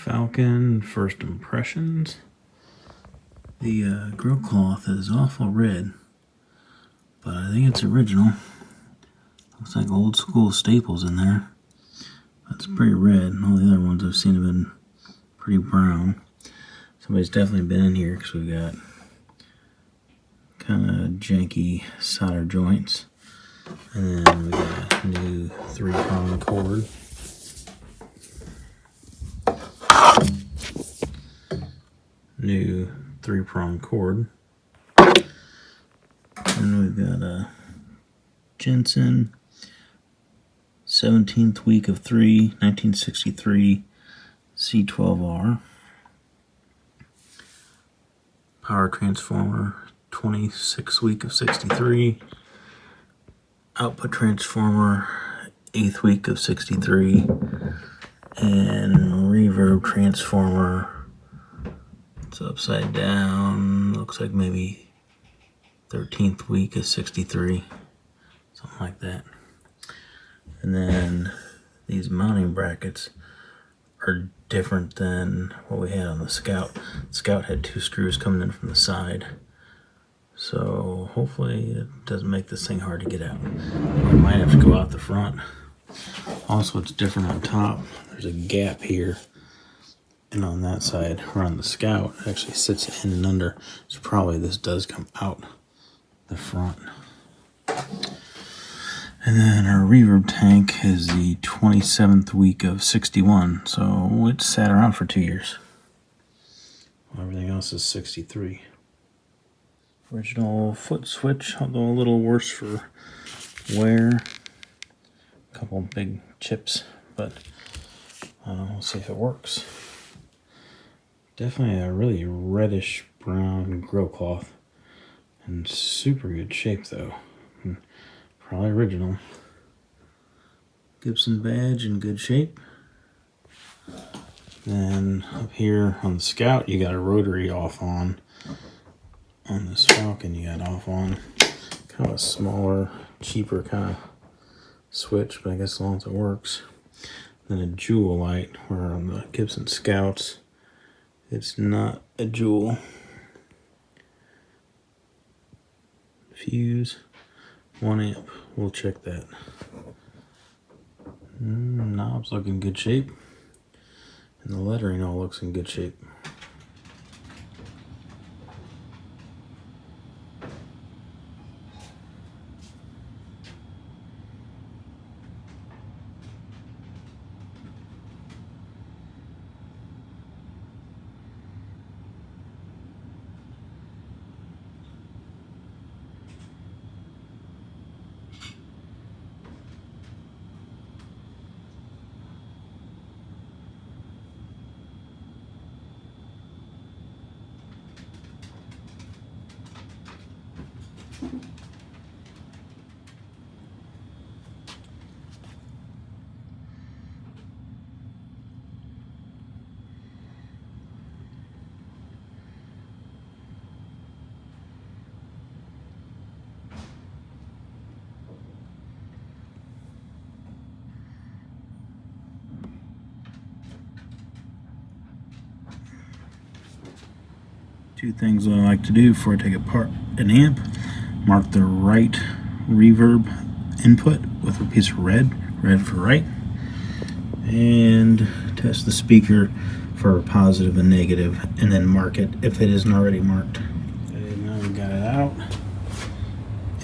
Falcon First Impressions. The grill cloth is awful red, but I think it's original. Looks like old school staples in there. That's pretty red. All the other ones I've seen have been pretty brown. Somebody's definitely been in here because we've got kind of janky solder joints. And then we got a new 3-prong cord. New 3-prong cord. And we've got a Gibson 17th week of 3, 1963 C12R. Power transformer 26th week of 63. Output transformer 8th week of 63. And reverb transformer, it's upside down, looks like maybe 13th week of 63, something like that. And then these mounting brackets are different than what we had on the Scout. The Scout had 2 screws coming in from the side, so hopefully it doesn't make this thing hard to get out. We might have to go out the front. Also, it's different on top. There's a gap here, and on that side, or on the Scout, it actually sits in and under, so probably this does come out the front. And then our reverb tank is the 27th week of 61, so it sat around for 2 years. Everything else is 63. Original foot switch, although a little worse for wear. A couple big chips, but we'll see if it works. Definitely a really reddish brown grill cloth, in super good shape though. Probably original. Gibson badge in good shape. Then up here on the Scout, you got a rotary off on. On this Falcon, you got off on. Kind of a smaller, cheaper kind of switch, but I guess as long as it works. Then a jewel light, where on the Gibson Scouts, it's not a jewel. Fuse, 1 amp, we'll check that. Knobs look in good shape, and the lettering all looks in good shape. Two things I like to do before I take apart an amp: mark the right reverb input with a piece of red for right, and test the speaker for a positive and negative, and then mark it if it isn't already marked. Okay, now we got it out,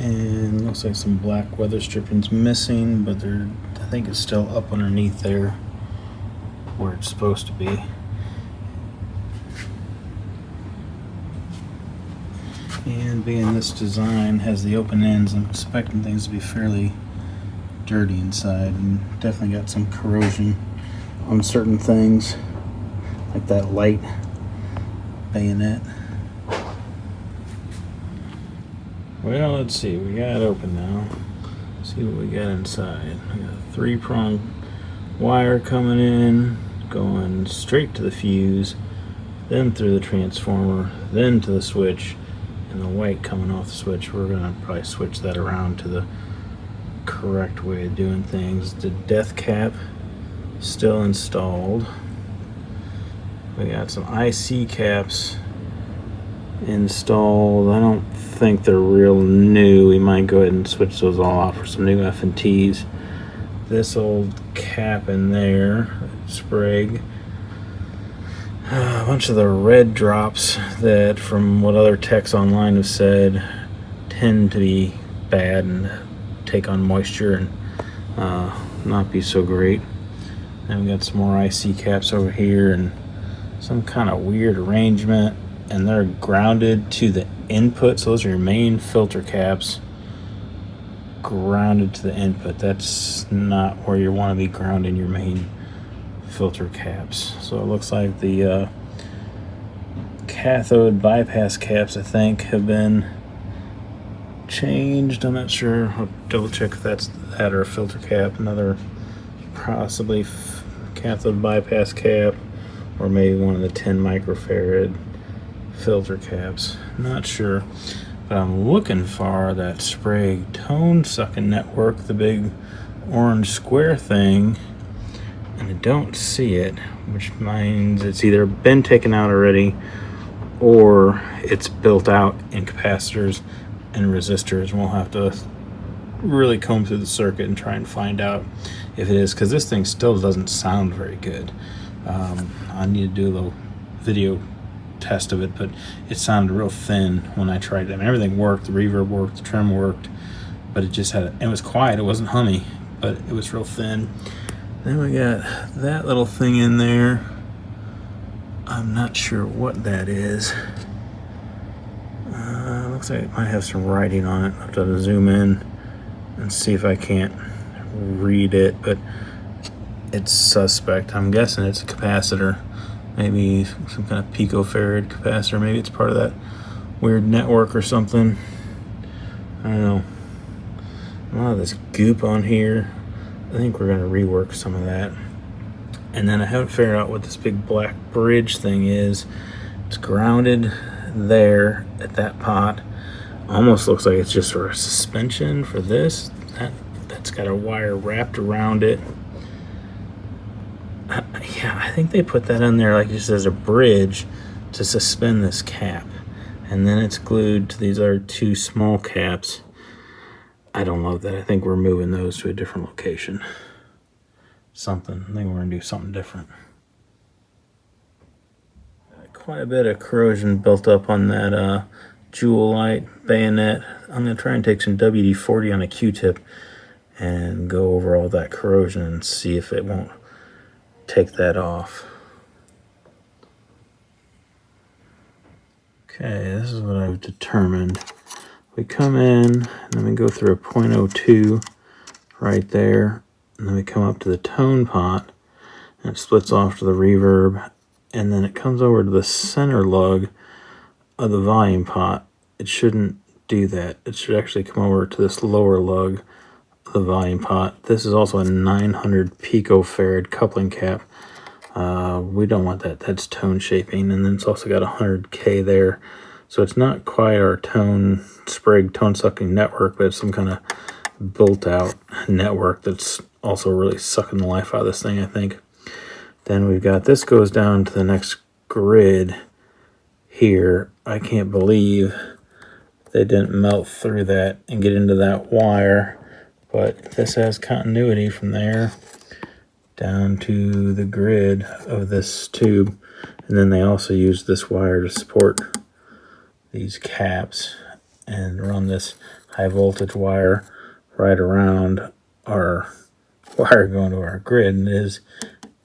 and looks like some black weather stripping's missing, but I think it's still up underneath there where it's supposed to be. And being this design has the open ends, I'm expecting things to be fairly dirty inside, and definitely got some corrosion on certain things, like that light bayonet. Well, let's see, we got it open now. Let's see what we got inside. We got a 3-prong wire coming in, going straight to the fuse, then through the transformer, then to the switch, and the white coming off the switch. We're gonna probably switch that around to the correct way of doing things. The death cap still installed, We got some IC caps installed. I don't think they're real new. We might go ahead and switch those all out for some new F&Ts. This old cap in there, Sprague. A bunch of the red drops that, from what other techs online have said, tend to be bad and take on moisture and not be so great. And we got some more IC caps over here and some kind of weird arrangement, and they're grounded to the input. So those are your main filter caps grounded to the input. That's not where you want to be grounding your main filter caps. So it looks like the cathode bypass caps, I think, have been changed. I'm not sure. I'll double check if that's that or a filter cap. Another possibly cathode bypass cap, or maybe one of the 10 microfarad filter caps. Not sure. But I'm looking for that Sprague tone sucking network, the big orange square thing, and I don't see it, which means it's either been taken out already or it's built out in capacitors and resistors. We'll have to really comb through the circuit and try and find out if it is, because this thing still doesn't sound very good. I need to do a little video test of it, but it sounded real thin when I tried it. I mean, everything worked, the reverb worked, the trim worked, but it just had it was quiet, it wasn't hummy, but it was real thin. Then we got that little thing in there. I'm not sure what that is. Looks like it might have some writing on it. I'll have to zoom in and see if I can't read it, but it's suspect. I'm guessing it's a capacitor. Maybe some kind of picofarad capacitor. Maybe it's part of that weird network or something. I don't know. A lot of this goop on here. I think we're going to rework some of that. And then I haven't figured out what this big black bridge thing is. It's grounded there at that pot. Almost looks like it's just for a suspension for this. That's got a wire wrapped around it. Yeah, I think they put that in there like just as a bridge to suspend this cap. And then it's glued to these other two small caps. I don't love that. I think we're moving those to a different location. I think we're going to do something different. Quite a bit of corrosion built up on that jewel light bayonet. I'm going to try and take some WD-40 on a Q-tip and go over all that corrosion and see if it won't take that off. Okay, this is what I've determined. We come in, and then we go through a 0.02 right there, and then we come up to the tone pot, and it splits off to the reverb, and then it comes over to the center lug of the volume pot. It shouldn't do that. It should actually come over to this lower lug of the volume pot. This is also a 900 picofarad coupling cap. We don't want that. That's tone shaping, and then it's also got 100K there. So it's not quite our Sprague tone sucking network, but it's some kind of built out network that's also really sucking the life out of this thing, I think. Then we've got this goes down to the next grid here. I can't believe they didn't melt through that and get into that wire, but this has continuity from there down to the grid of this tube. And then they also use this wire to support these caps and run this high voltage wire right around our wire going to our grid, and it is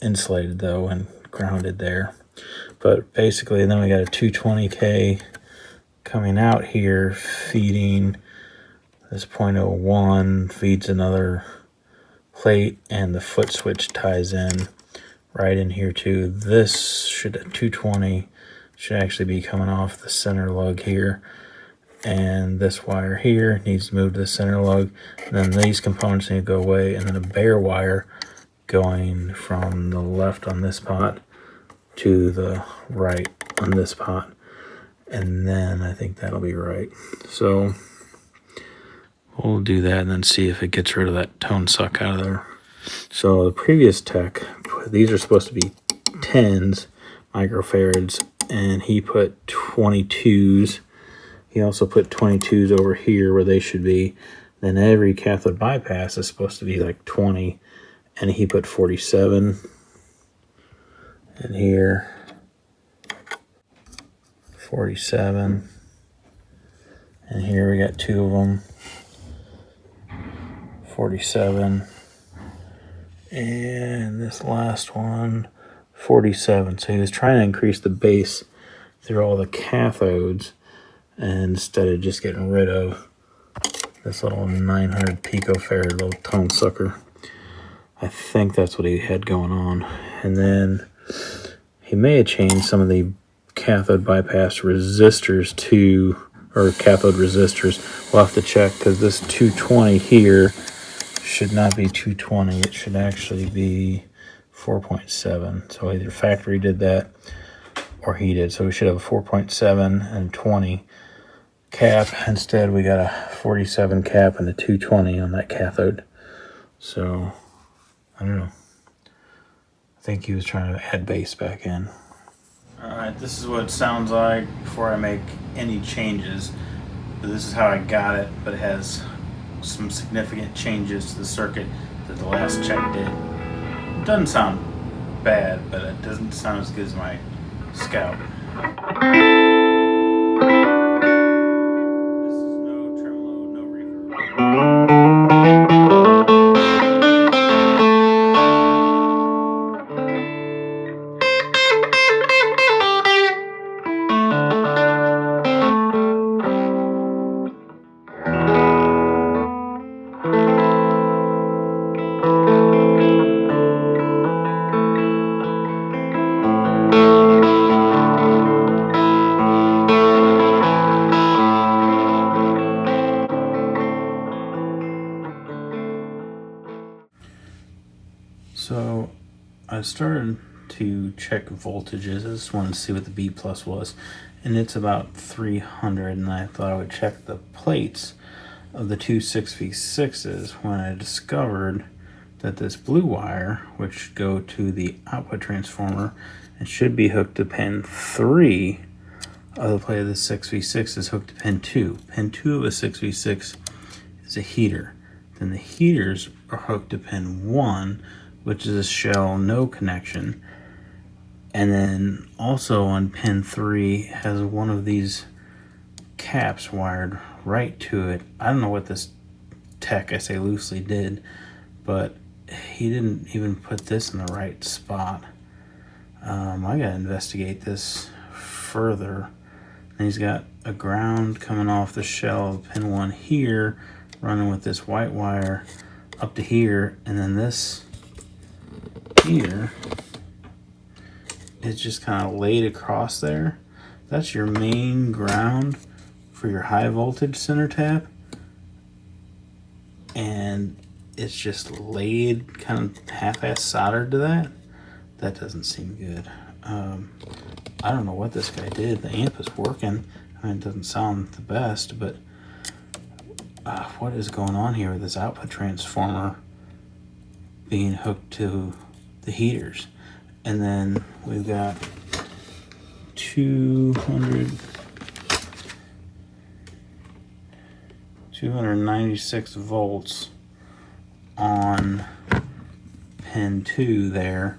insulated though and grounded there. But basically then we got a 220K coming out here feeding this 0.01, feeds another plate, and the foot switch ties in right in here too. This should, at 220, should actually be coming off the center lug here, and this wire here needs to move to the center lug, and then these components need to go away, and then a bare wire going from the left on this pot to the right on this pot, and then I think that'll be right. So we'll do that and then see if it gets rid of that tone suck out of there. So the previous tech, these are supposed to be 10s, microfarads, and he put 22s. He also put 22s over here where they should be. Then every cathode bypass is supposed to be like 20, and he put 47 in here, 47, and here we got two of them, 47, and this last one, 47. So he was trying to increase the base through all the cathodes instead of just getting rid of this little 900 picofarad little tone sucker. I think that's what he had going on. And then he may have changed some of the cathode bypass resistors to, or cathode resistors. We'll have to check, because this 220 here should not be 220. It should actually be 4.7. So either factory did that or he did. So we should have a 4.7 and 20 cap. Instead, we got a 47 cap and a 220 on that cathode. So I don't know. I think he was trying to add bass back in. Alright, this is what it sounds like before I make any changes. This is how I got it, but it has some significant changes to the circuit that the last check did. It doesn't sound bad, but it doesn't sound as good as my Scout. This is no tremolo, no reverb. So I started to check voltages. I just wanted to see what the B plus was, and it's about 300, and I thought I would check the plates of the two 6v6s when I discovered that this blue wire, which go to the output transformer and should be hooked to pin 3 of the plate of the 6v6 is hooked to pin 2. Pin 2 of a 6v6 is a heater. Then the heaters are hooked to pin 1, which is a shell no connection. And then also on pin 3 has one of these caps wired right to it. I don't know what this tech, I say loosely, did, but he didn't even put this in the right spot. I gotta investigate this further. And he's got a ground coming off the shell of pin 1 here, running with this white wire up to here, and then this here is just kind of laid across there. That's your main ground for your high voltage center tap, and it's just laid kind of half-ass soldered to that. That doesn't seem good. I don't know what this guy did. The amp is working. I mean, it doesn't sound the best, but what is going on here with this output transformer being hooked to the heaters? And then we've got 296 volts on pin 2 there.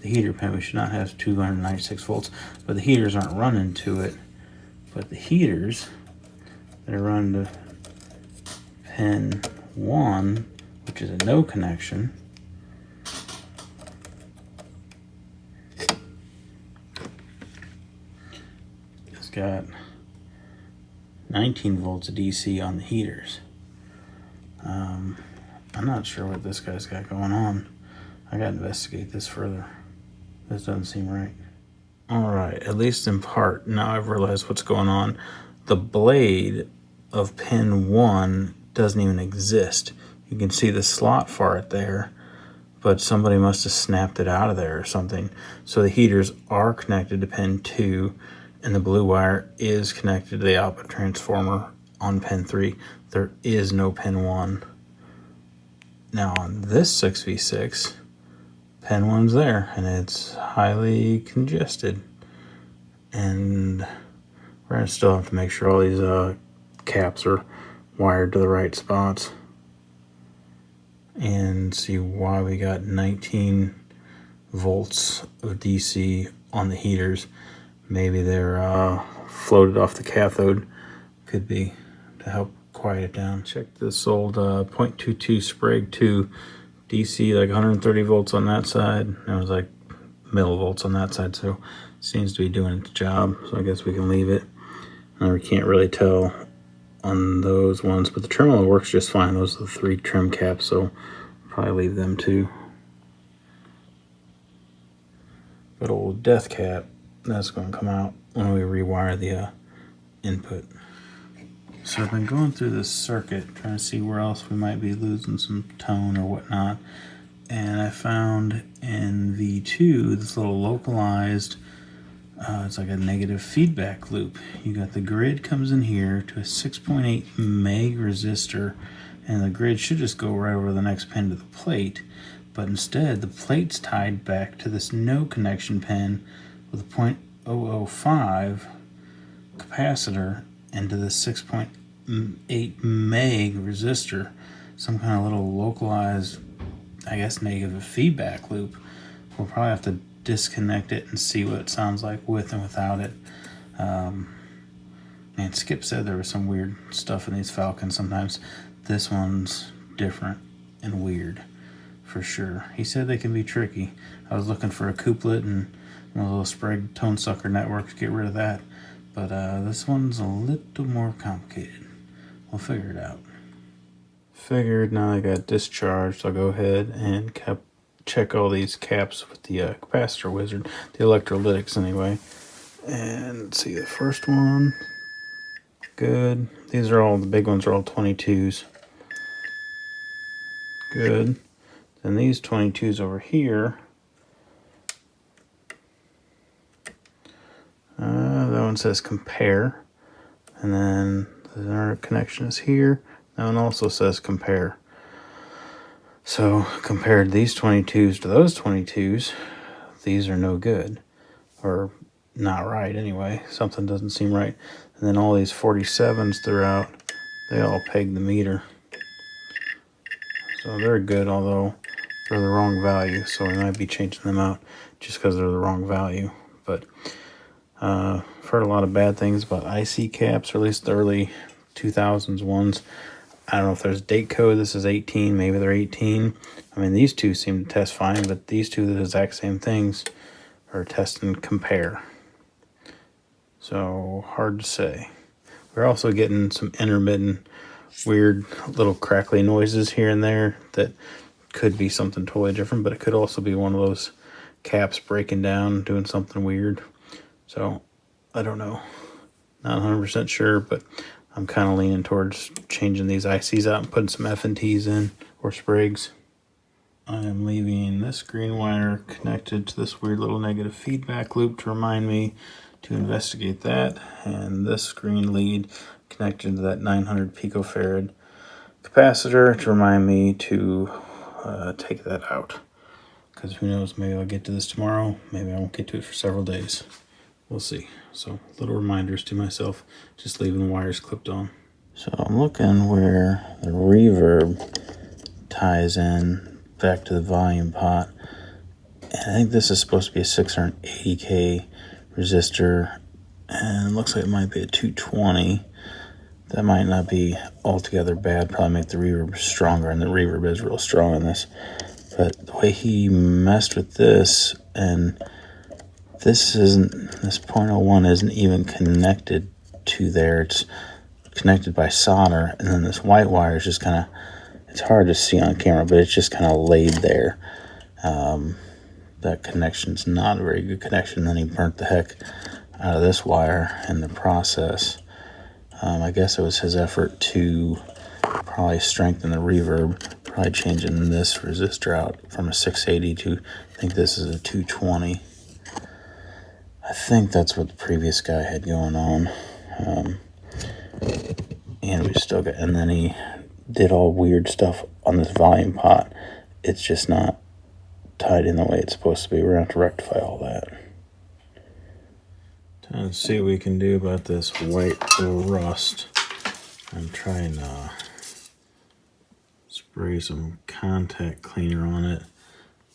The heater pin, we should not have 296 volts, but the heaters aren't running to it. But the heaters that are run to pin 1, which is a no connection, it's got 19 volts of DC on the heaters. I'm not sure what this guy's got going on. I gotta investigate this further. This doesn't seem right. All right, at least in part, now I've realized what's going on. The blade of pin 1 doesn't even exist. You can see the slot for it there, but somebody must have snapped it out of there or something. So the heaters are connected to pin 2, and the blue wire is connected to the output transformer on pin 3. There is no pin 1. Now on this 6v6, pin 1's there, and it's highly congested. And we're gonna still have to make sure all these caps are wired to the right spots and see why we got 19 volts of DC on the heaters. Maybe they're floated off the cathode, could be, to help quiet it down. Check this old 0.22 Sprague 2 DC, like 130 volts on that side, and it was like millivolts on that side, so seems to be doing its job. So I guess we can leave it. And we can't really tell on those ones, but the tremolo works just fine. Those are the 3 trim caps, so probably leave them too. But old death cap, that's going to come out when we rewire the input. So I've been going through this circuit trying to see where else we might be losing some tone or whatnot, and I found in V2 this little localized it's like a negative feedback loop. You got the grid comes in here to a 6.8 meg resistor, and the grid should just go right over the next pin to the plate, but instead the plate's tied back to this no connection pin with a 0.005 capacitor into the 6.8 meg resistor. Some kind of little localized, I guess, negative feedback loop. We'll probably have to disconnect it and see what it sounds like with and without it. Man, Skip said there was some weird stuff in these Falcons sometimes. This one's different and weird for sure. He said they can be tricky. I was looking for a couplet and one of those little Sprague tone sucker networks, get rid of that. But this one's a little more complicated. We'll figure it out. Figured now I got discharged, I'll go ahead and check all these caps with the capacitor wizard, the electrolytics anyway. And see, the first one, good. These are all, the big ones are all 22s. Good. Then these 22s over here, that one says compare. And then our connection is here. That one also says compare. So compared these 22s to those 22s, these are no good, or not right anyway. Something doesn't seem right. And then all these 47s throughout, they all peg the meter. So they're good, although they're the wrong value. So we might be changing them out just because they're the wrong value. But I've heard a lot of bad things about IC caps, or at least the early 2000s ones. I don't know if there's date code. This is 18. Maybe they're 18. I mean, these two seem to test fine, but these two, the exact same things, are test and compare. So hard to say. We're also getting some intermittent, weird little crackly noises here and there that could be something totally different, but it could also be one of those caps breaking down, doing something weird. So I don't know. Not 100% sure, but I'm kind of leaning towards changing these ICs out and putting some F&Ts in, or Spragues. I am leaving this green wire connected to this weird little negative feedback loop to remind me to investigate that, and this green lead connected to that 900 picofarad capacitor to remind me to take that out. Because who knows, maybe I'll get to this tomorrow, maybe I won't get to it for several days. We'll see. So little reminders to myself, just leaving the wires clipped on. So I'm looking where the reverb ties in back to the volume pot. And I think this is supposed to be a 680K resistor, and it looks like it might be a 220. That might not be altogether bad, probably make the reverb stronger, and the reverb is real strong on this. But the way he messed with this, and this 0.01 isn't even connected to there. It's connected by solder, and then this white wire is just kind of, it's hard to see on camera, but it's just kind of laid there. That connection's not a very good connection. Then he burnt the heck out of this wire in the process. I guess it was his effort to probably strengthen the reverb, probably changing this resistor out from a 680 to, I think this is a 220. I think that's what the previous guy had going on. And we still got, and then he did all weird stuff on this volume pot. It's just not tied in the way it's supposed to be. We're going to have to rectify all that. And see what we can do about this white rust. I'm trying to spray some contact cleaner on it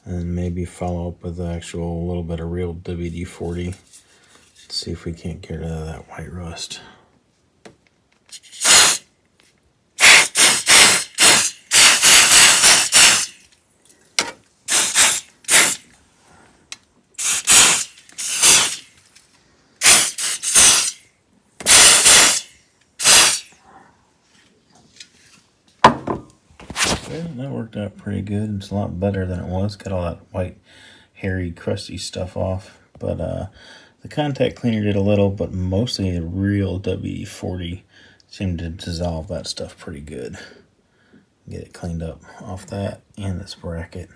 and maybe follow up with the actual little bit of real WD-40. See if we can't get rid of that white rust. That worked out pretty good. It's a lot better than it was. Got all that white, hairy, crusty stuff off. But the contact cleaner did a little, but mostly the real WD-40 seemed to dissolve that stuff pretty good. Get it cleaned up off that and this bracket.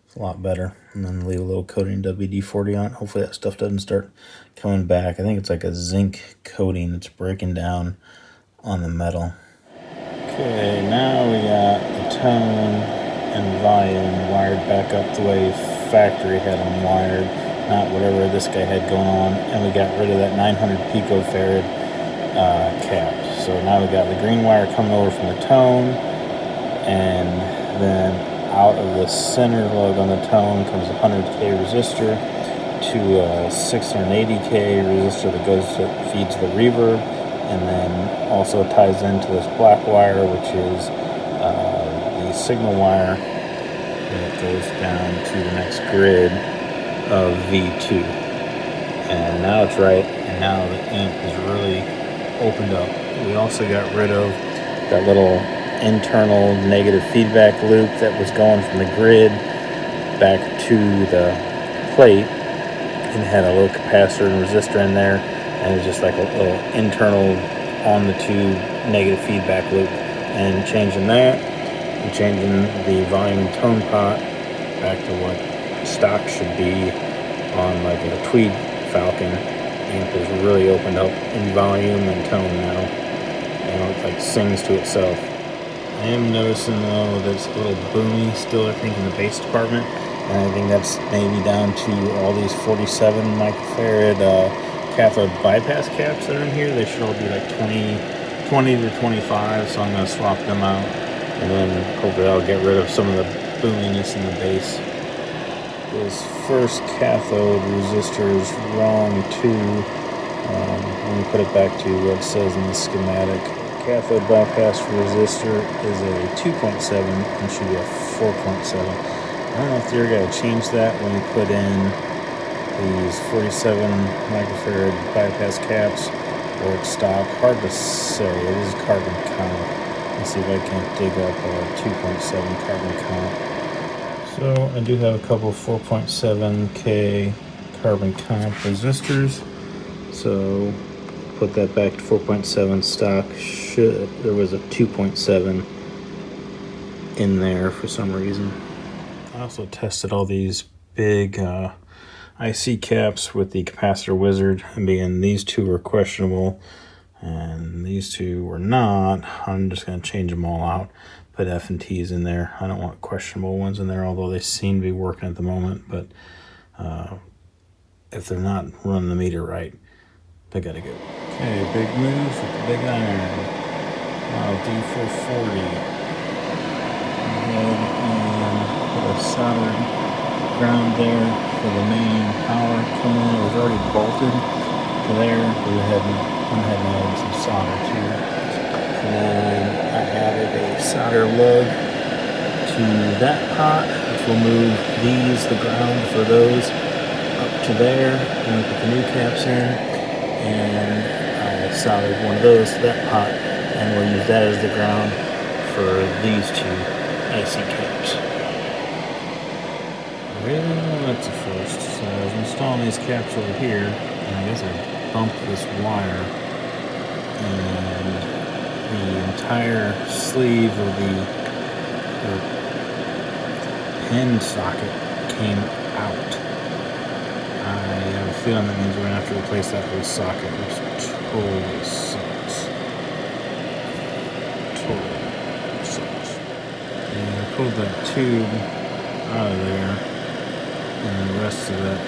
It's a lot better. And then leave a little coating WD-40 on it. Hopefully that stuff doesn't start coming back. I think it's like a zinc coating that's breaking down on the metal. Okay, now we got the tone and volume wired back up the way factory had them wired, not whatever this guy had going on, and we got rid of that 900 picofarad cap. So now we got the green wire coming over from the tone, and then out of the center lug on the tone comes a 100K resistor to a 680K resistor that feeds the reverb. And then also ties into this black wire, which is the signal wire that goes down to the next grid of V2. And now it's right, and now the amp is really opened up. We also got rid of that little internal negative feedback loop that was going from the grid back to the plate, and had a little capacitor and resistor in there. And it's just like a little internal on the tube negative feedback loop. And changing that, and changing the volume tone pot back to what stock should be on like a Tweed Falcon. Amp is really opened up in volume and tone now. And it like sings to itself. I am noticing though that it's a little boomy still, I think, in the bass department. And I think that's maybe down to all these 47 microfarad cathode bypass caps that are in here. They should all be like 20 to 25, so I'm going to swap them out, and then hopefully I'll get rid of some of the boominess in the bass. This first cathode resistor is wrong too. Let me put it back to what it says in the schematic. Cathode bypass resistor is a 2.7 and should be a 4.7. I don't know if you're going to change that when you put in these 47 microfarad bypass caps or it's stock. Hard to say. It is carbon count. Let's see if I can't dig up a 2.7 carbon count. So I do have a couple of 4.7K carbon count resistors. So put that back to 4.7 stock. There was a 2.7 in there for some reason. I also tested all these big IC caps with the capacitor wizard, and being these two were questionable and these two were not, I'm just going to change them all out, put F and T's in there. I don't want questionable ones in there, although they seem to be working at the moment, but if they're not running the meter right, they gotta go. Okay, big move with the big iron. D440. And put a soldered ground there for the main power coming in. It was already bolted to there. We went ahead and added some solder to it. And I added a solder lug to that pot, which will move the ground for those up to there. And we put the new caps in. And I soldered one of those to that pot, and we'll use that as the ground for these two IC caps. Well, that's a first. So I was installing these caps over here, and I guess I bumped this wire, and the entire sleeve of the pin socket came out. I have a feeling that means we're going to have to replace that whole socket, which totally sucks. Totally sucks. And I pulled that tube out of there, and the rest of that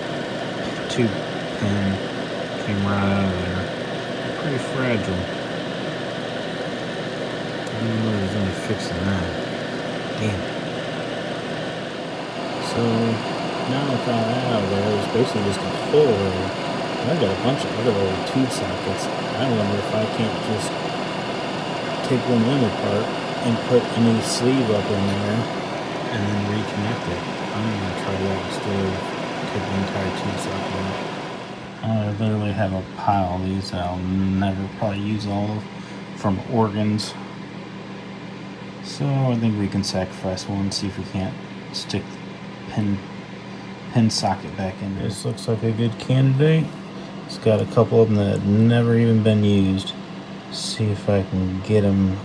tube pin came right out of there. They're pretty fragile. I didn't know there's any fixing that. Damn it. So now with all that out of there, it's basically just a hole there. I've got a bunch of other old tube sockets. I wonder if I can't just take one of them apart and put a new sleeve up in there and then reconnect it. I'm going to try that instead of taking the entire tube socket out. I literally have a pile of these that I'll never probably use all of from organs. So I think we can sacrifice one and see if we can't stick the pin socket back in there. This looks like a good candidate. It's got a couple of them that have never even been used. See if I can get them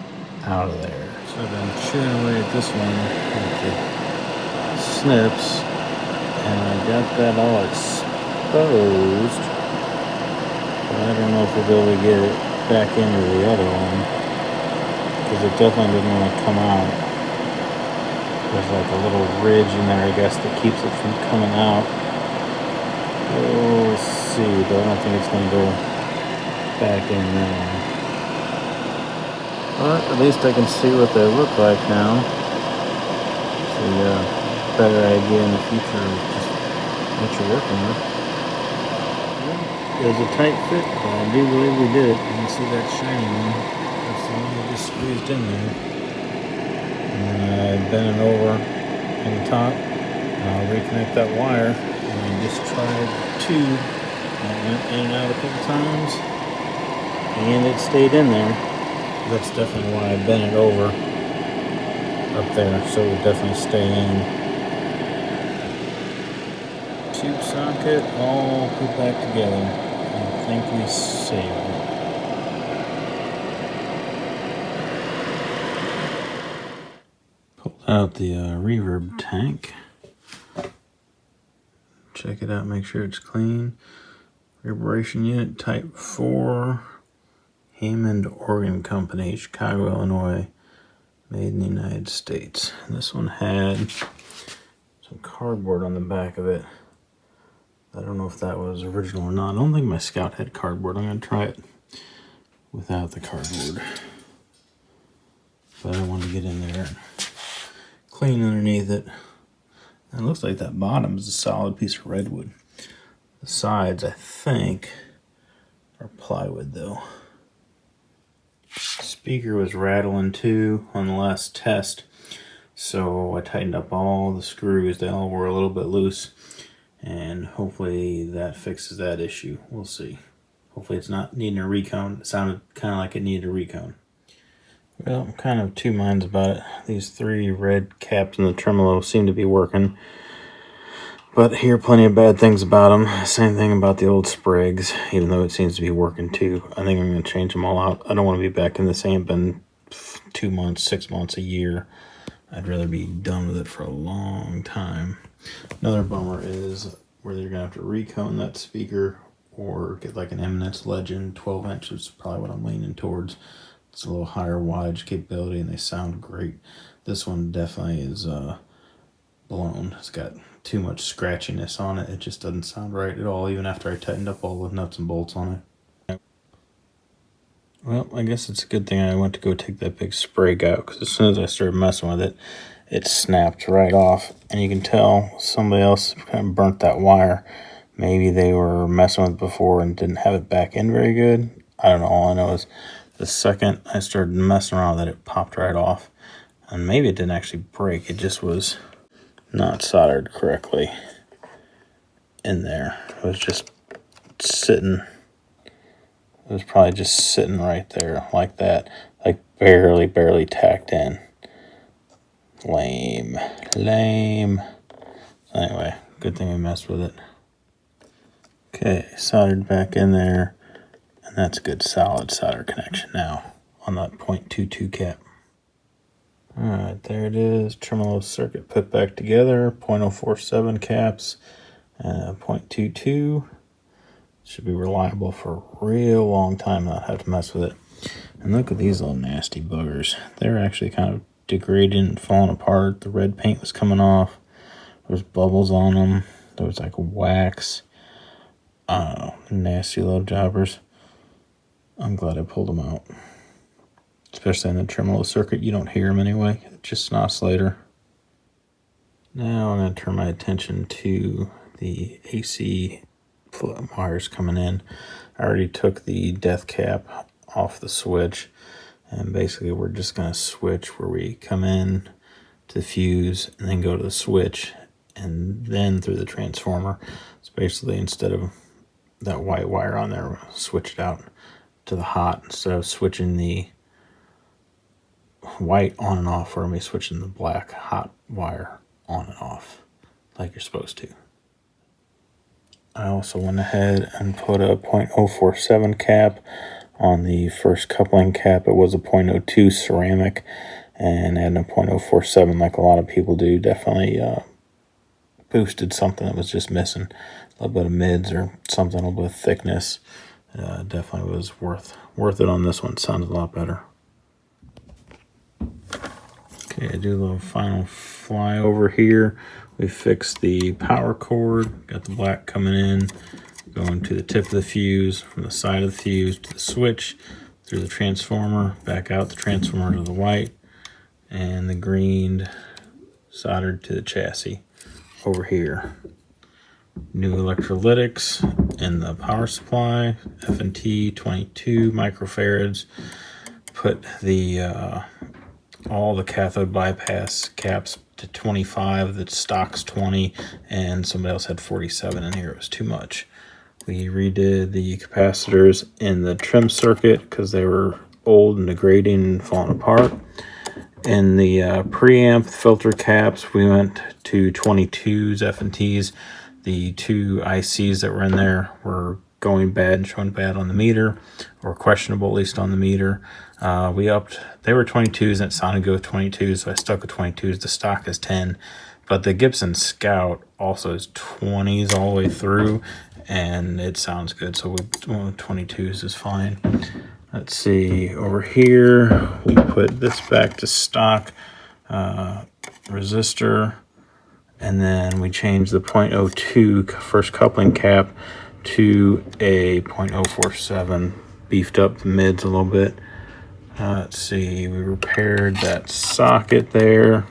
out of there. So I've been chewing away at this one with the snips, and I got that all exposed. But I don't know if we'll be able to get it back into the other one, because it definitely didn't want to come out. There's like a little ridge in there, I guess, that keeps it from coming out. We'll see, but I don't think it's going to go back in there. But at least I can see what they look like now. So yeah, better idea in the future of just what you're working with. It was a tight fit, but I do believe we did it. You can see that shiny one. That's the one that just squeezed in there. And then I bent it over on the top. And I'll reconnect that wire. And I just tried two. I went in and out a couple times. And it stayed in there. That's definitely why I bent it over up there, so it would definitely stay in. Tube socket all put back together. I think we saved it. Pulled out the reverb tank. Check it out, make sure it's clean. Reverberation unit type 4. Hammond Organ Company, Chicago, Illinois, made in the United States. And this one had some cardboard on the back of it. I don't know if that was original or not. I don't think my Scout had cardboard. I'm going to try it without the cardboard. But I wanted to get in there and clean underneath it. And it looks like that bottom is a solid piece of redwood. The sides, I think, are plywood though. Speaker was rattling too on the last test, so I tightened up all the screws. They all were a little bit loose, and hopefully that fixes that issue. We'll see. Hopefully it's not needing a recone. It sounded kind of like it needed a recone. Well, I'm kind of two minds about it. These 3 red caps in the tremolo seem to be working, but hear plenty of bad things about them. Same thing about the old Sprigs, even though it seems to be working too. I think I'm going to change them all out. I don't want to be back in this. Ain't been 2 months, 6 months, a year. I'd rather be done with it for a long time. Another bummer is whether you're going to have to recone that speaker or get like an Eminence Legend 12 inches, probably what I'm leaning towards. It's a little higher wattage capability and they sound great. This one definitely is blown. It's got too much scratchiness on it. It just doesn't sound right at all, even after I tightened up all the nuts and bolts on it. Well, I guess it's a good thing I went to go take that big Sprig out, because as soon as I started messing with it, it snapped right off. And you can tell somebody else kind of burnt that wire. Maybe they were messing with it before and didn't have it back in very good. I don't know. All I know is the second I started messing around with it, it popped right off. And maybe it didn't actually break. It just was not soldered correctly in there. It was just sitting. It was probably just sitting right there like that, like barely tacked in. Lame. Anyway, good thing I messed with it. Okay, soldered back in there, and that's a good solid solder connection now on that 0.22 cap. Alright, there it is. Tremolo circuit put back together. 0.047 caps and 0.22. Should be reliable for a real long time, not have to mess with it. And look at these little nasty buggers. They're actually kind of degrading and falling apart. The red paint was coming off. There's bubbles on them. There was like wax. nasty little jobbers. I'm glad I pulled them out. Especially in the tremolo circuit, you don't hear them anyway. It's just an oscillator. Now I'm going to turn my attention to the AC wires coming in. I already took the death cap off the switch, and basically we're just going to switch where we come in to the fuse and then go to the switch and then through the transformer. So basically, instead of that white wire on there, we'll switch it out to the hot instead of switching the white on and off, or me switching the black hot wire on and off like you're supposed to. I also went ahead and put a 0.047 cap on the first coupling cap. It was a 0.02 ceramic, and adding a 0.047 like a lot of people do definitely boosted something that was just missing. A little bit of mids or something, a little bit of thickness. Definitely was worth it on this one. Sounds a lot better. Okay, I do a little final flyover here. We fixed the power cord, got the black coming in, going to the tip of the fuse, from the side of the fuse to the switch, through the transformer, back out the transformer to the white, and the green soldered to the chassis over here. New electrolytics in the power supply, F&T 22 microfarads. Put the all the cathode bypass caps to 25, the stock's 20, and somebody else had 47 in here. It was too much. We redid the capacitors in the trim circuit because they were old and degrading and falling apart. In the preamp filter caps, we went to 22s, F&Ts. The two ICs that were in there were going bad and showing bad on the meter, or questionable at least on the meter. We upped, they were 22s and it sounded good with 22s, so I stuck with 22s. The stock is 10, but the Gibson Scout also is 20s all the way through, and it sounds good, so we went with 22s is fine. Let's see, over here, we put this back to stock resistor, and then we changed the 0.02 first coupling cap to a 0.047, beefed up the mids a little bit. Let's see, we repaired that socket there.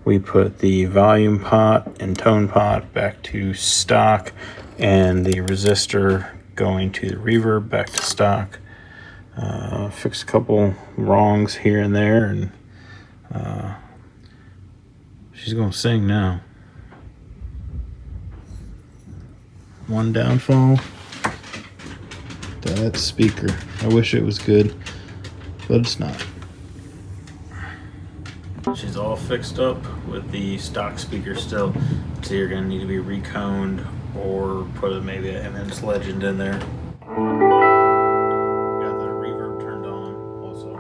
We put the volume pot and tone pot back to stock, and the resistor going to the reverb back to stock. Fixed a couple wrongs here and there, and she's gonna sing now. One downfall, that speaker. I wish it was good, but it's not. She's all fixed up with the stock speaker still, so you're gonna need to be reconed or put maybe an MN's Legend in there. Got the reverb turned on also.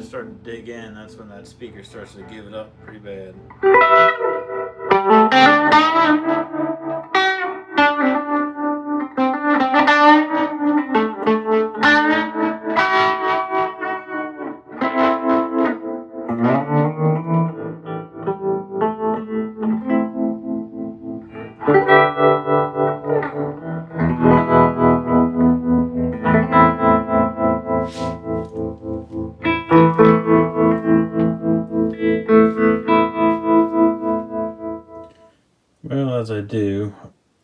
Start to dig in, that's when that speaker starts to give it up pretty bad. do,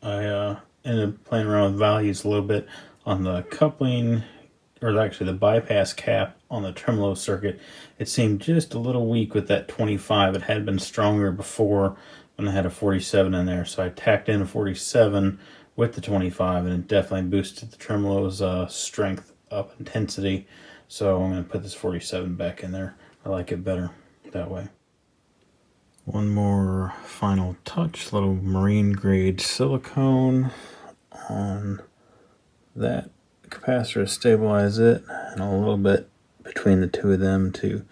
I ended up playing around with values a little bit on the coupling, or actually the bypass cap on the tremolo circuit. It seemed just a little weak with that 25. It had been stronger before when I had a 47 in there, so I tacked in a 47 with the 25, and it definitely boosted the tremolo's strength up, intensity. So I'm going to put this 47 back in there. I like it better that way. One more final touch, little marine grade silicone on that capacitor to stabilize it, and a little bit between the two of them to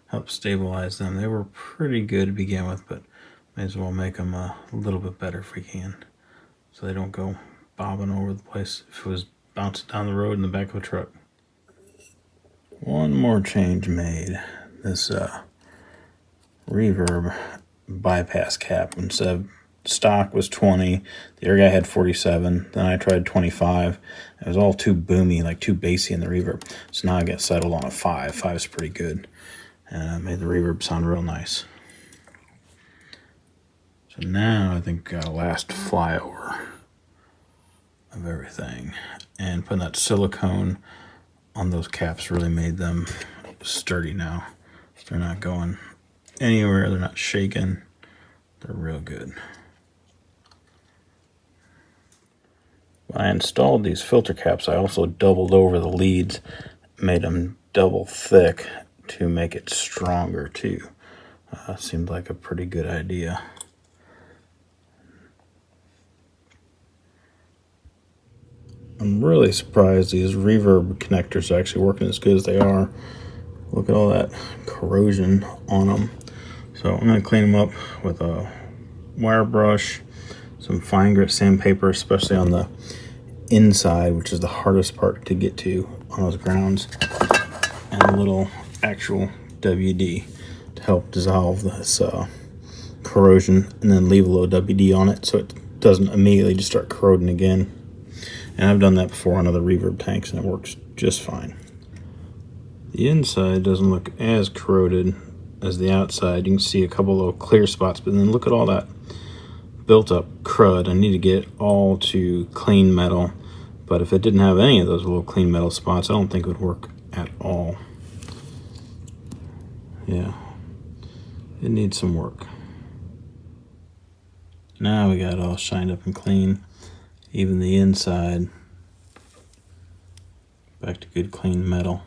help stabilize them. They were pretty good to begin with, but may as well make them a little bit better if we can, so they don't go bobbing over the place if it was bouncing down the road in the back of a truck. One more change made. This reverb bypass cap, instead of stock was 20, the other guy had 47, then I tried 25. It was all too boomy, like too bassy in the reverb, so now I got settled on a 5. 5 is pretty good, and it made the reverb sound real nice. So now I think last flyover of everything, and putting that silicone on those caps really made them sturdy now. They're not going anywhere, they're not shaking, they're real good. When I installed these filter caps, I also doubled over the leads, made them double thick to make it stronger too. Seemed like a pretty good idea. I'm really surprised these reverb connectors are actually working as good as they are. Look at all that corrosion on them. So I'm going to clean them up with a wire brush, some fine grit sandpaper, especially on the inside, which is the hardest part to get to on those grounds, and a little actual WD to help dissolve this corrosion, and then leave a little WD on it so it doesn't immediately just start corroding again. And I've done that before on other reverb tanks, and it works just fine. The inside doesn't look as corroded as the outside. You can see a couple little clear spots, but then look at all that built up crud. I need to get it all to clean metal, but if it didn't have any of those little clean metal spots, I don't think it would work at all. Yeah, it needs some work. Now we got it all shined up and clean. Even the inside, back to good clean metal.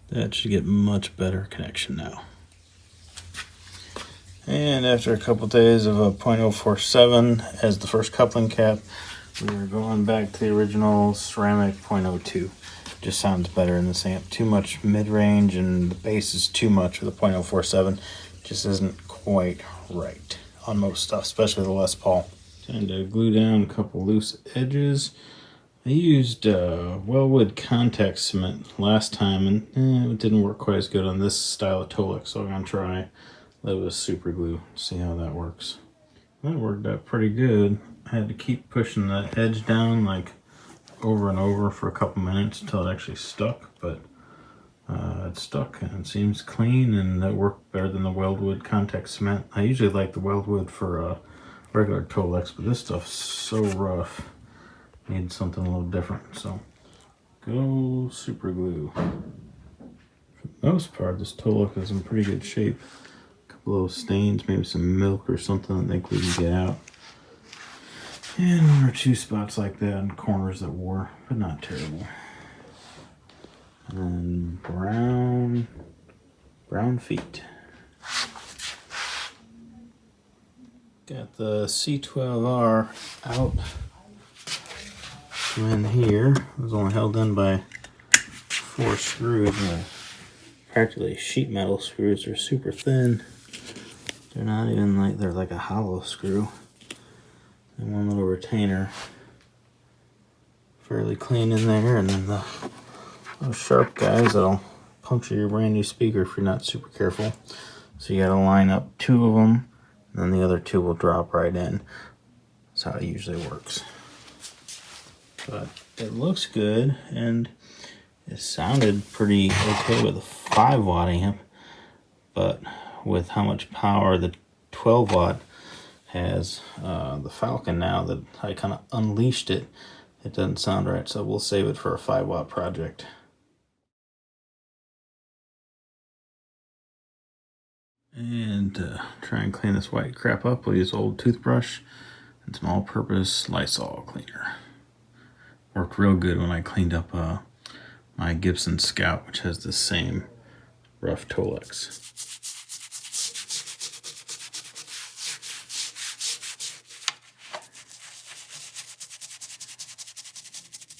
That should get much better connection now. And after a couple days of a 0.047 as the first coupling cap, we are going back to the original ceramic 0.02. Just sounds better in this amp. Too much mid-range, and the bass is too much with the 0.047. Just isn't quite right on most stuff, especially the Les Paul. Time to glue down a couple loose edges. I used Wellwood contact cement last time, and it didn't work quite as good on this style of Tolex, so I'm going to try a little bit of super glue, see how that works. That worked out pretty good. I had to keep pushing the edge down like over and over for a couple minutes until it actually stuck, but it stuck and it seems clean, and that worked better than the Wellwood contact cement. I usually like the Wellwood for regular Tolex, but this stuff's so rough. Need something a little different, so go super glue. For the most part, this Tolex is in pretty good shape. A couple little stains, maybe some milk or something I think we can get out. And one or two spots like that in corners that wore, but not terrible. And then brown feet. Got the C12R out in here. It was only held in by 4 screws. Practically sheet metal screws. They're super thin. They're not even like, they're like a hollow screw. And one little retainer. Fairly clean in there. And then the those sharp guys that'll puncture your brand new speaker if you're not super careful. So you gotta line up 2 of them, and then the other 2 will drop right in. That's how it usually works. But it looks good, and it sounded pretty okay with a 5-watt amp, but with how much power the 12-watt has the Falcon now that I kind of unleashed it. It doesn't sound right, so we'll save it for a 5-watt project. And try and clean this white crap up, we'll use old toothbrush and some all-purpose Lysol cleaner. Worked real good when I cleaned up my Gibson Scout, which has the same rough Tolex.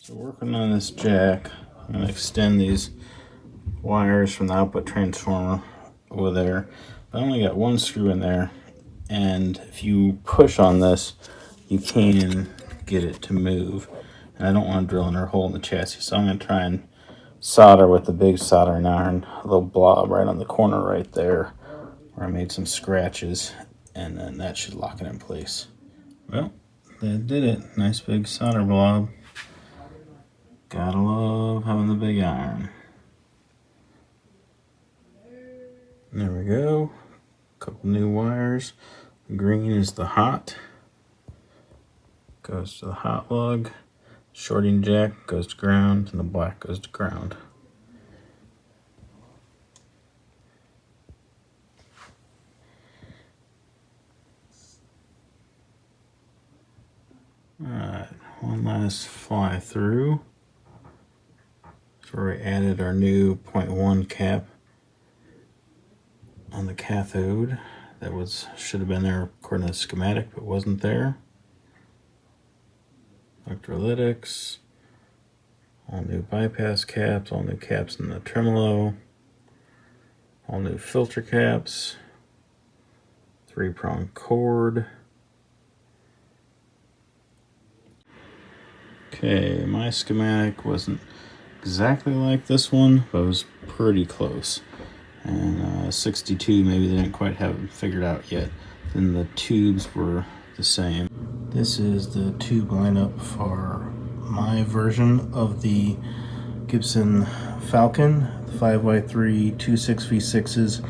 So working on this jack, I'm going to extend these wires from the output transformer over there. I only got one screw in there, and if you push on this, you can get it to move. And I don't want to drill another hole in the chassis, so I'm going to try and solder with the big soldering iron, a little blob right on the corner right there, where I made some scratches, and then that should lock it in place. Well, that did it. Nice big solder blob. Gotta love having the big iron. There we go. Couple new wires. Green is the hot. Goes to the hot lug. Shorting jack goes to ground, and the black goes to ground. Alright, one last fly through. So we added our new 0.1 cap on the cathode. That should have been there according to the schematic, but wasn't there. Electrolytics, all new bypass caps, all new caps in the tremolo, all new filter caps, 3-prong cord. Okay, my schematic wasn't exactly like this one, but it was pretty close. And 62, maybe they didn't quite have it figured out yet. Then the tubes were the same. This is the tube lineup for my version of the Gibson Falcon, the 5x3, 2 6v6s,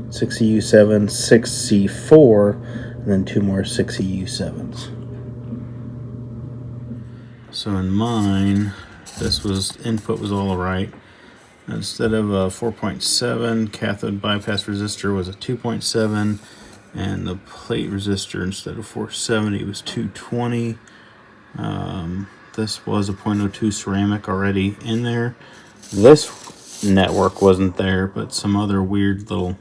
6EU7, 6C4, and then 2 more 6EU7s. So in mine, input was all right. Instead of a 4.7, cathode bypass resistor was a 2.7, and the plate resistor instead of 470 was 220. This was a 0.02 ceramic already in there. This network wasn't there, but some other weird little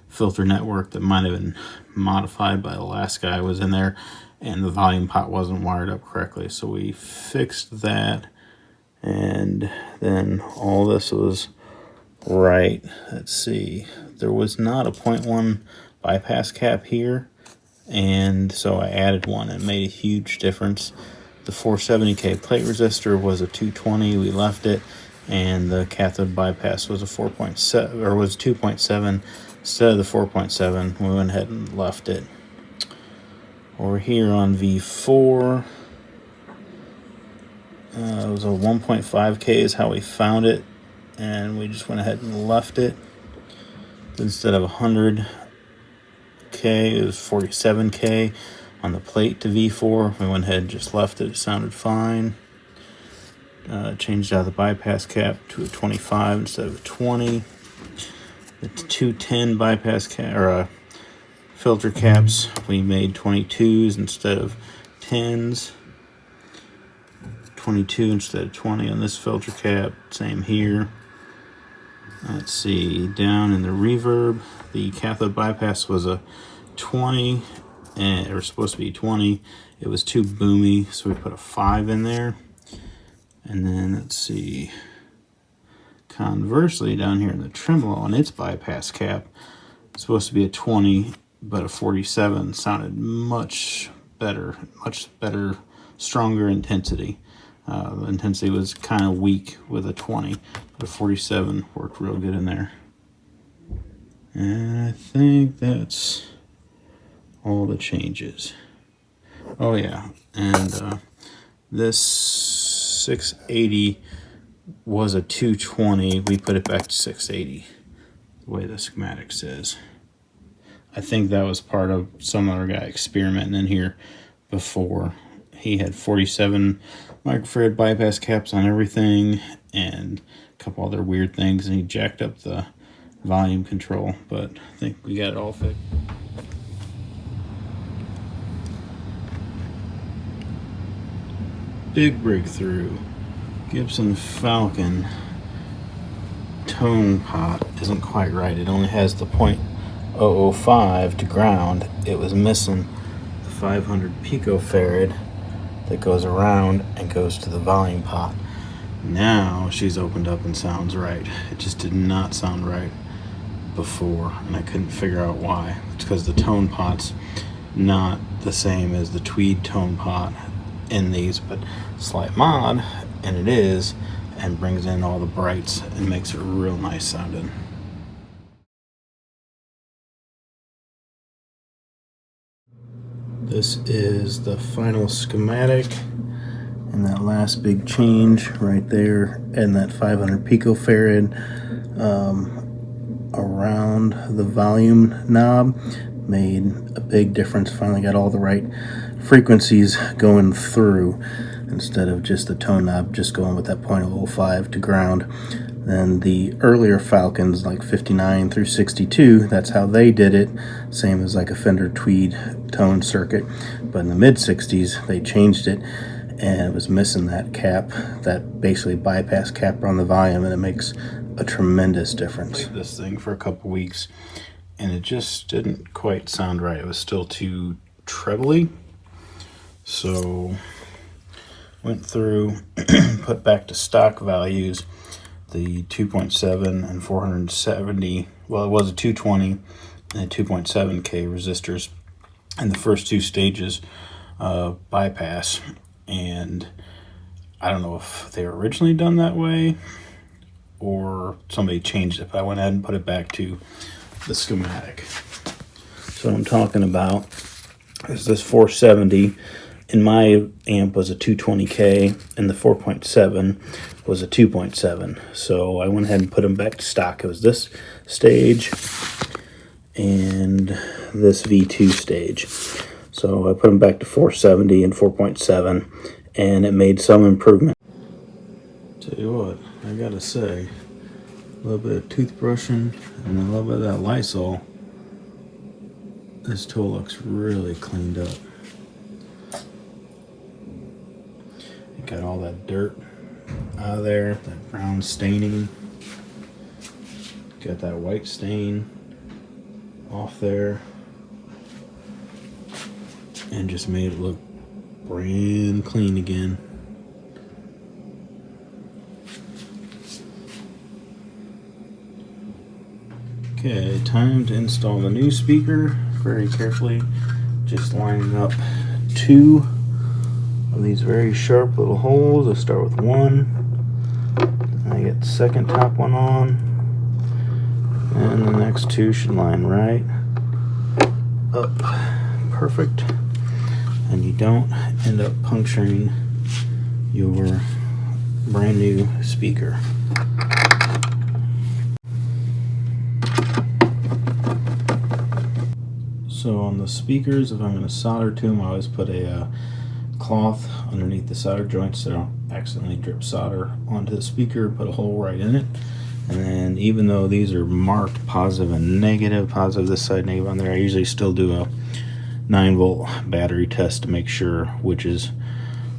filter network that might have been modified by the last guy was in there, and the volume pot wasn't wired up correctly. So we fixed that, and then all this was right. Let's see, there was not a 0.1 bypass cap here, and so I added one. It made a huge difference. The 470K plate resistor was a 220, we left it, and the cathode bypass was a 4.7, or was 2.7 instead of the 4.7. We went ahead and left it. Over here on V4, it was a 1.5K is how we found it, and we just went ahead and left it. Instead of 100K, it was 47K on the plate to V4. We went ahead and just left it. It sounded fine. Changed out the bypass cap to a 25 instead of a 20. The 210 bypass cap, or filter caps, we made 22s instead of 10s. 22 instead of 20 on this filter cap. Same here. Let's see, down in the reverb, the cathode bypass was a 20, and it was supposed to be 20. It was too boomy, so we put a 5 in there. And then let's see, conversely, down here in the tremolo on its bypass cap, it's supposed to be a 20, but a 47 sounded much better, stronger intensity. The intensity was kind of weak with a 20, but a 47 worked real good in there. And I think that's all the changes. Oh yeah, and this 680 was a 220. We put it back to 680, the way the schematic says. I think that was part of some other guy experimenting in here before. He had 47 microfarad bypass caps on everything and a couple other weird things, and he jacked up the volume control, but I think we got it all fixed. Big breakthrough. Gibson Falcon tone pot isn't quite right. It only has the 0.005 to ground. It was missing the 500 picofarad that goes around and goes to the volume pot. Now she's opened up and sounds right. It just did not sound right before, and I couldn't figure out why. It's because the tone pot's not the same as the tweed tone pot in these, but slight mod, and it is, and brings in all the brights and makes it real nice sounding. This is the final schematic, and that last big change right there, and that 500 picofarad around the volume knob made a big difference. Finally got all the right frequencies going through instead of just the tone knob just going with that 0.05 to ground. Then the earlier Falcons, like 59 through 62, that's how they did it, same as like a Fender tweed tone circuit. But in the mid 60s they changed it, and it was missing that cap, that basically bypass cap on the volume, and it makes a tremendous difference. I played this thing for a couple weeks and it just didn't quite sound right. It was still too trebly. So went through, put back to stock values, the 2.7 and 470, well, it was a 220 and 2.7K resistors in the first two stages of bypass. And I don't know if they were originally done that way or somebody changed it, but I went ahead and put it back to the schematic. So what I'm talking about is this 470 in my amp was a 220K, and the 4.7 was a 2.7. So I went ahead and put them back to stock. It was this stage and this V2 stage. So I put them back to 470 and 4.7, and it made some improvement. Tell you what, I gotta say, a little bit of toothbrushing and a little bit of that Lysol, this tool looks really cleaned up. It got all that dirt out of there, that brown staining. Got that white stain off there, and just made it look brand clean again. Okay, time to install the new speaker very carefully. Just lining up two of these very sharp little holes. I'll start with one, and I get the second top one on, and the next two should line right up perfect, and you don't end up puncturing your brand new speaker. So on the speakers, if I'm going to solder to them, I always put a cloth underneath the solder joint so I don't accidentally drip solder onto the speaker, put a hole right in it. And then even though these are marked positive and negative, positive this side, negative on there, I usually still do a 9-volt battery test to make sure which is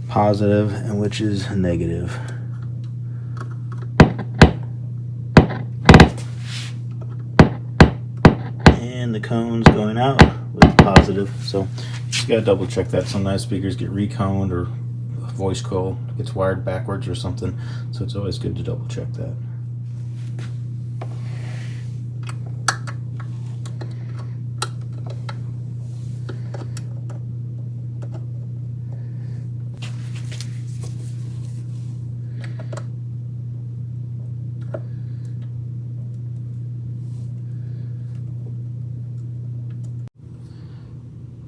positive and which is negative. And the cone's going out with positive, so just gotta double check that. Sometimes speakers get reconed or a voice coil gets wired backwards or something, so it's always good to double check that.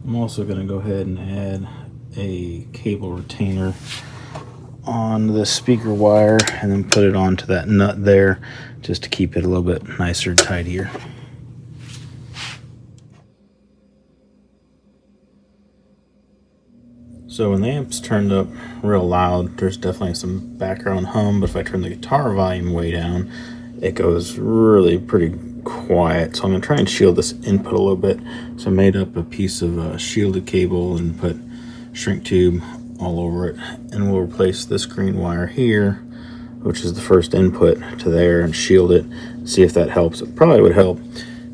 I'm also going to go ahead and add a cable retainer on the speaker wire and then put it onto that nut there just to keep it a little bit nicer and tidier. So when the amp's turned up real loud, there's definitely some background hum, but if I turn the guitar volume way down, it goes really pretty quiet. So I'm going to try and shield this input a little bit. So I made up a piece of shielded cable and put shrink tube all over it. And we'll replace this green wire here, which is the first input, to there, and shield it. See if that helps. It probably would help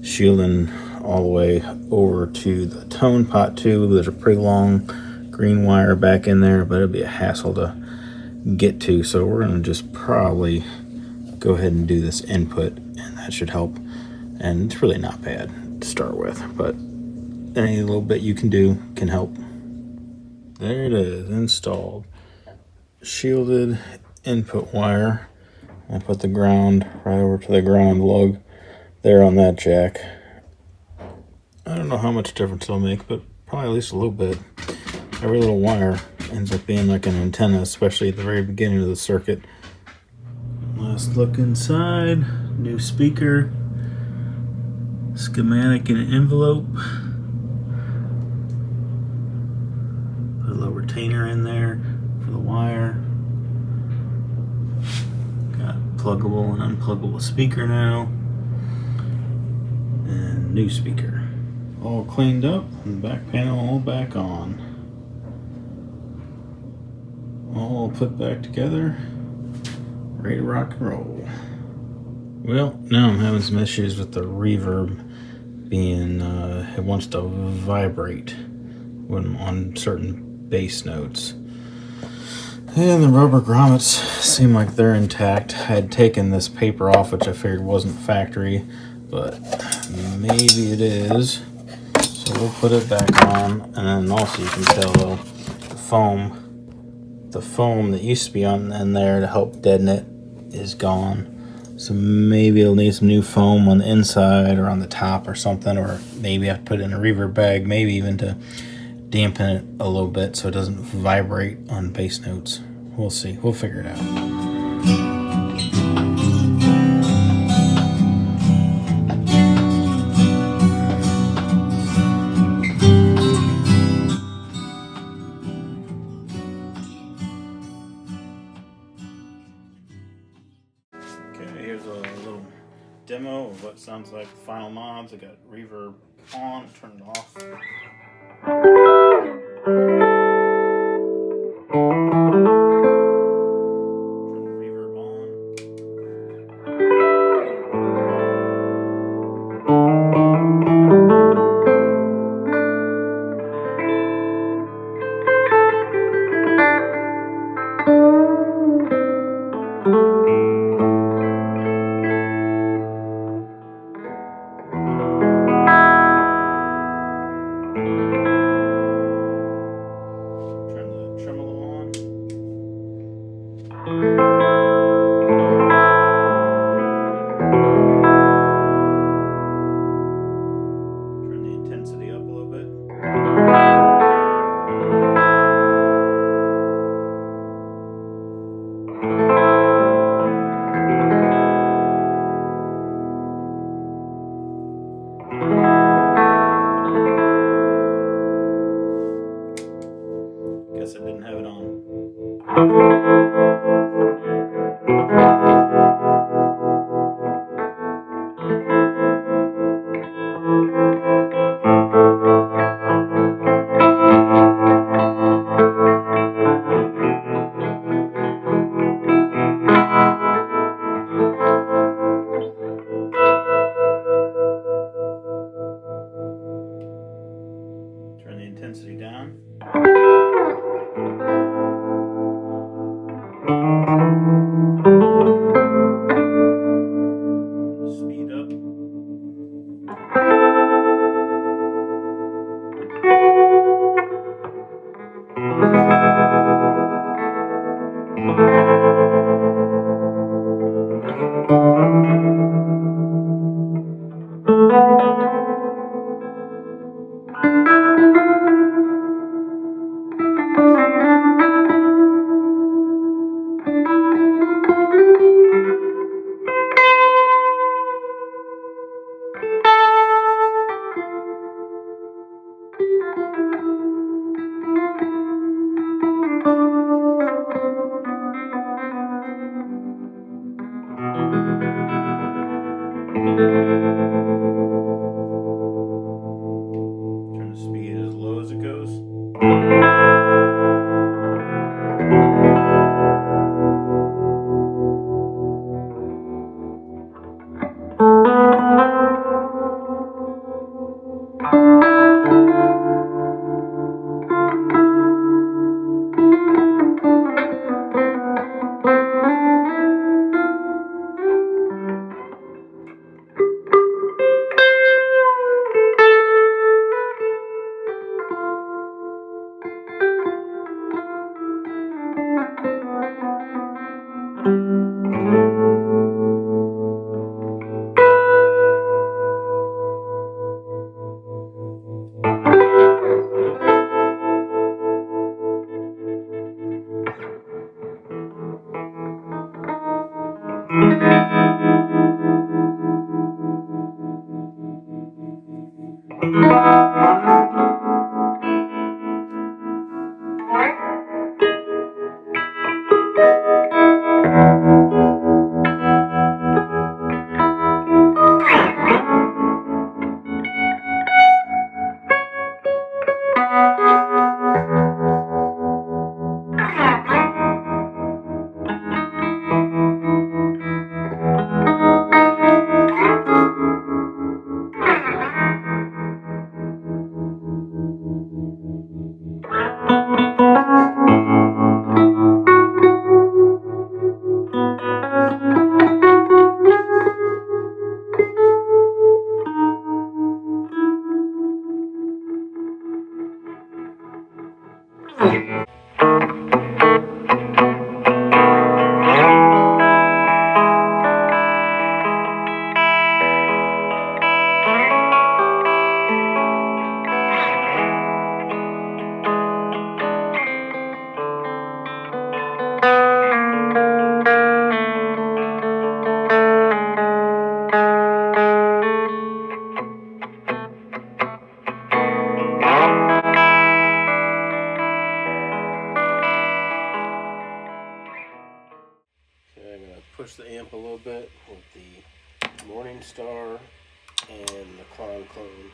shielding all the way over to the tone pot tube. There's a pretty long green wire back in there, but it'll be a hassle to get to. So we're going to just probably go ahead and do this input, and that should help. And it's really not bad to start with, but any little bit you can do can help. There it is, installed. Shielded input wire. I'll put the ground right over to the ground lug there on that jack. I don't know how much difference it'll make, but probably at least a little bit. Every little wire ends up being like an antenna, especially at the very beginning of the circuit. Last look inside. New speaker. Schematic in an envelope. Put a little retainer in there for the wire. Got pluggable and unpluggable speaker now. And new speaker. All cleaned up and the back panel all back on. All put back together, ready to rock and roll. Well, now I'm having some issues with the reverb being, it wants to vibrate when on certain bass notes. And the rubber grommets seem like they're intact. I had taken this paper off, which I figured wasn't factory, but maybe it is. So we'll put it back on, and then also you can tell though, the foam that used to be on in there to help deaden it is gone. So maybe it'll need some new foam on the inside or on the top or something, or maybe I have to put it in a reverb bag, maybe even to dampen it a little bit so it doesn't vibrate on bass notes. We'll see. We'll figure it out. Here's a little demo of what sounds like the final knobs. I got reverb on, turn it off. Turn the reverb on. Turn the tremolo on. Turn the intensity up a little bit. Guess I didn't have it on. Turn the intensity down. Push the amp a little bit with the Morning Star and the Clown Clone.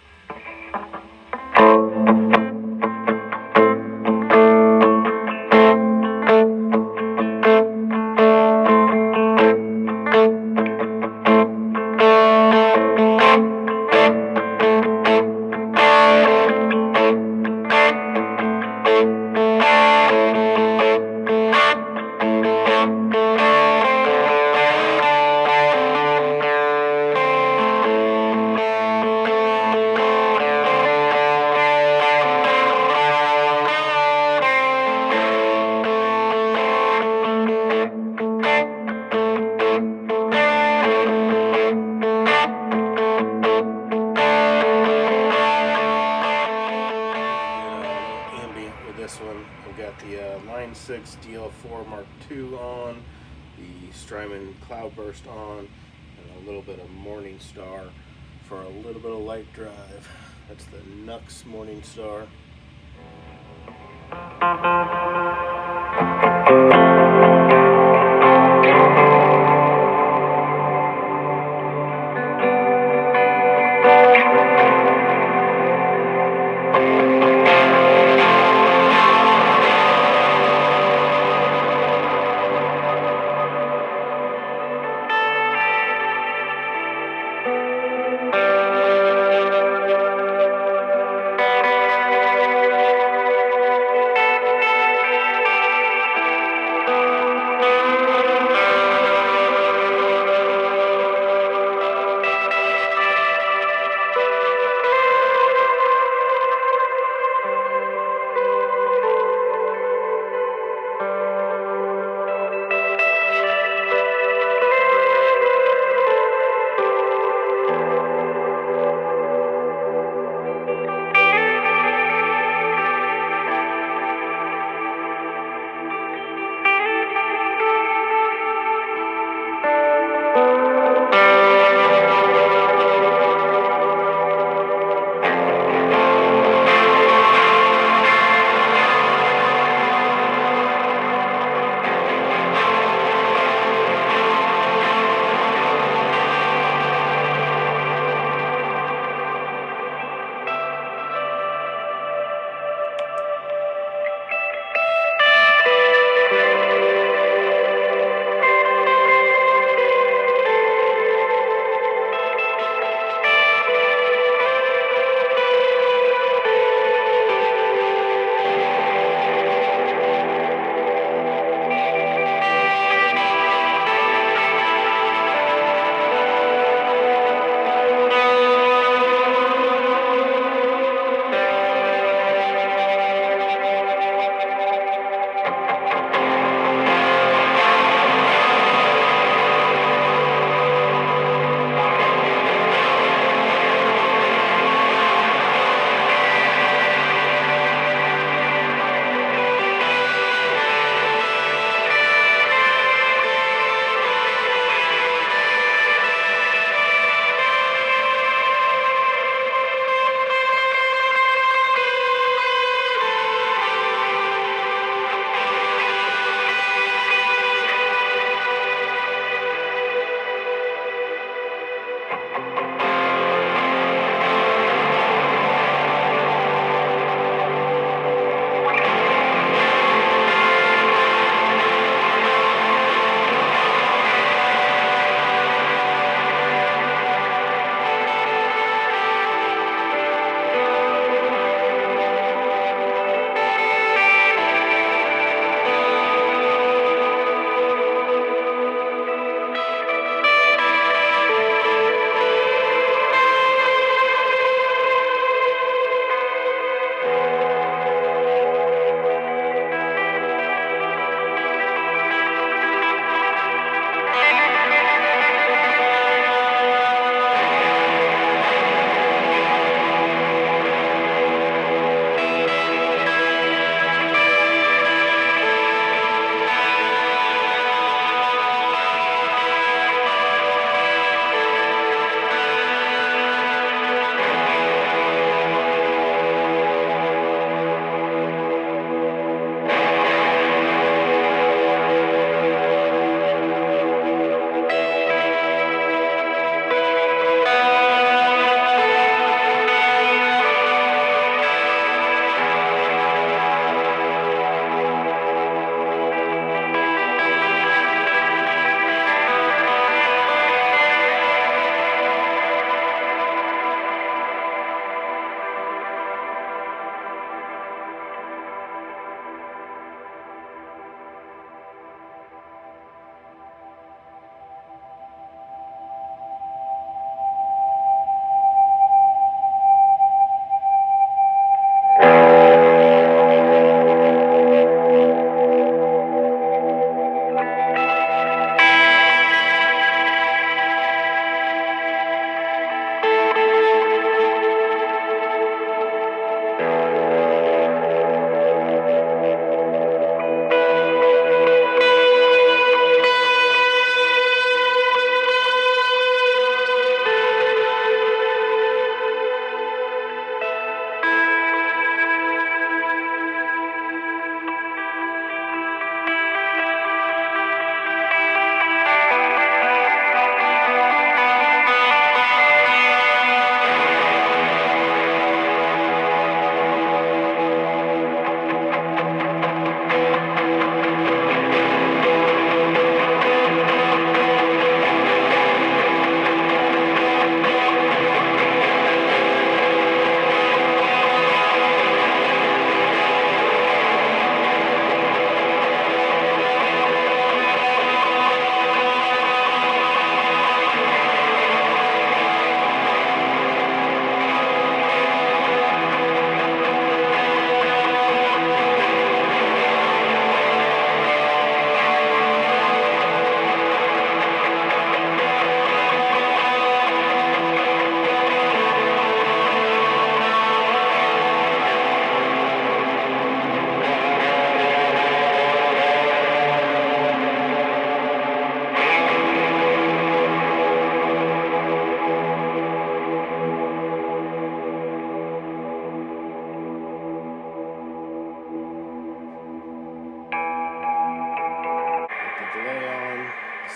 I've got the Line 6 DL4 Mark II on, the Strymon Cloudburst on, and a little bit of Morning Star for a little bit of light drive. That's the Nux Morning Star.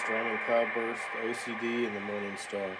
Strumming Cloudburst, OCD, and the Morning Star.